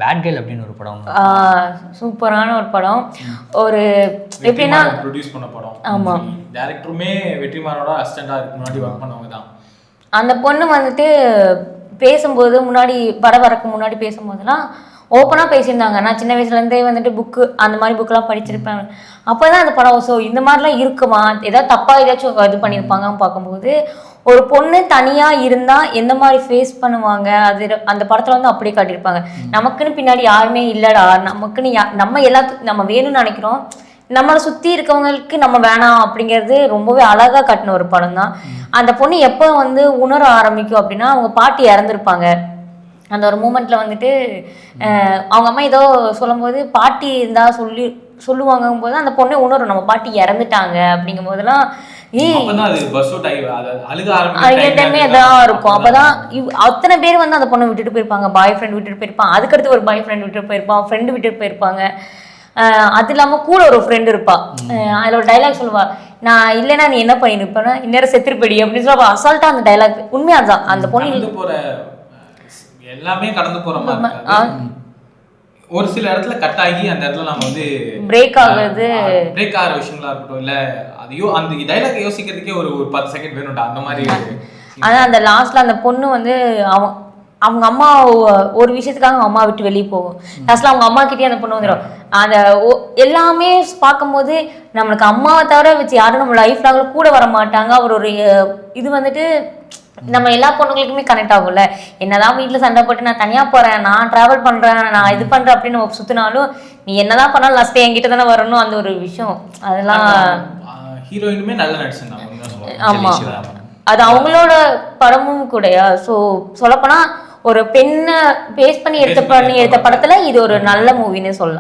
Bad girl அப்படின்னு ஒரு படம். சூப்பரான ஒரு படம். ஒரு எப்படின்னா ப்ரொடியூஸ் பண்ண படம். ஆமா, டைரக்டருமே வெற்றிமாறனோட அசிஸ்டண்டா இருக்கு முன்னாடி ஒர்க் பண்ணவங்க தான். அந்த பொண்ணு வந்துட்டு பேசும்போது முன்னாடி வரக்கு முன்னாடி பேசும்போதெல்லாம் ஓப்பனாக பேசியிருந்தாங்க. நான் சின்ன வயசுலேருந்தே வந்துட்டு புக்கு அந்த மாதிரி புக்கெலாம் படிச்சிருப்பேன். அப்போ தான் அந்த படம் ஸோ இந்த மாதிரிலாம் இருக்குமா, ஏதாவது தப்பாக ஏதாச்சும் இது பண்ணியிருப்பாங்கன்னு பார்க்கும்போது ஒரு பொண்ணு தனியாக இருந்தால் எந்த மாதிரி ஃபேஸ் பண்ணுவாங்க அது அந்த படத்தில் வந்து அப்படியே காட்டியிருப்பாங்க. நமக்குன்னு பின்னாடி யாருமே இல்லைடா, நமக்குன்னு நம்ம எல்லாத்துக்கும் நம்ம வேணும்னு நினைக்கிறோம், நம்மளை சுற்றி இருக்கவங்களுக்கு நம்ம வேணாம் அப்படிங்கிறது ரொம்பவே அழகாக கட்டின ஒரு படம் தான். அந்த பொண்ணு எப்போ வந்து உணர ஆரம்பிக்கும் அப்படின்னா அவங்க பாட்டி இறந்துருப்பாங்க. அந்த ஒரு மூமெண்ட்டில் வந்துட்டு அவங்க அம்மா ஏதோ சொல்லும்போது பாட்டி இருந்தால் சொல்லுவாங்கும் போது அந்த பொண்ணை உணரும் நம்ம பாட்டி இறந்துட்டாங்க அப்படிங்கும் போதெல்லாம் அதான் இருக்கும். அப்பதான் அத்தனை பேர் வந்து அந்த பொண்ணை விட்டுட்டு போயிருப்பாங்க, பாய் ஃப்ரெண்ட் விட்டுட்டு போயிருப்பான், அதுக்கடுத்து ஒரு பாய் ஃப்ரெண்ட் விட்டுட்டு போயிருப்பான், ஃப்ரெண்டு விட்டுட்டு போயிருப்பாங்க. அது இல்லாமல் கூட ஒரு ஃப்ரெண்டு இருப்பா. அதில் ஒரு டைலாக் சொல்லுவா, நான் இல்லைன்னா நீ என்ன பண்ணிருப்பேன்னா இந்நேரம் செத்துருப்படி அப்படின்னு சொல்லி அசால்ட்டா அந்த டைலாக் உண்மையா தான். அந்த பொண்ணு எல்லாமே கடந்து போற மாதிரி ஒரு சில இடத்துல கட் ஆகி அந்த இடத்துல நம்ம வந்து பிரேக் ஆகுது, பிரேக் ஆகிற விஷயங்களா இருக்கட்டும், இல்ல அதையோ அந்த டைலாக் யோசிக்கிறதுக்கே ஒரு 10 செகண்ட் வேணும்டா அந்த மாதிரி. அதான் அந்த லாஸ்ட்ல அந்த பொண்ணு வந்து அவங்க அம்மா ஒரு விஷயத்துக்காக அவங்க அம்மா விட்டு வெளியே போகும். லாஸ்ட்ல அவங்க அம்மா கிட்டே அந்த பொண்ணு வந்துடும். அந்த எல்லாமே பார்க்கும்போது நம்மளுக்கு அம்மாவை தவிர வச்சு யாரும் நம்ம லைஃப் லாங்ல கூட வர மாட்டாங்க. அவர் ஒரு இது வந்துட்டு நம்ம எல்லா பொண்ணுங்களுக்குமே கனெக்ட் ஆகும்ல. என்னதான் வீட்டில் சண்டை போட்டு நான் தனியாக போகிறேன், நான் ட்ராவல் பண்ணுறேன், நான் இது பண்ணுறேன் அப்படின்னு நம்ம சுற்றினாலும் நீ என்னதான் பண்ணாலும் லாஸ்ட் என்கிட்ட தானே வரணும் அந்த ஒரு விஷயம். அதெல்லாம் ஹீரோயினுமே நல்ல நடிச்சிருந்தாங்க. ஆமாம், அது அவங்களோட படமும் கூடயா. ஸோ சொல்லப்போனால் ஒரு பெண்ணை பேஸ் பண்ணி எடுத்த படத்தில் இது ஒரு நல்ல மூவின்னு சொல்லலாம்.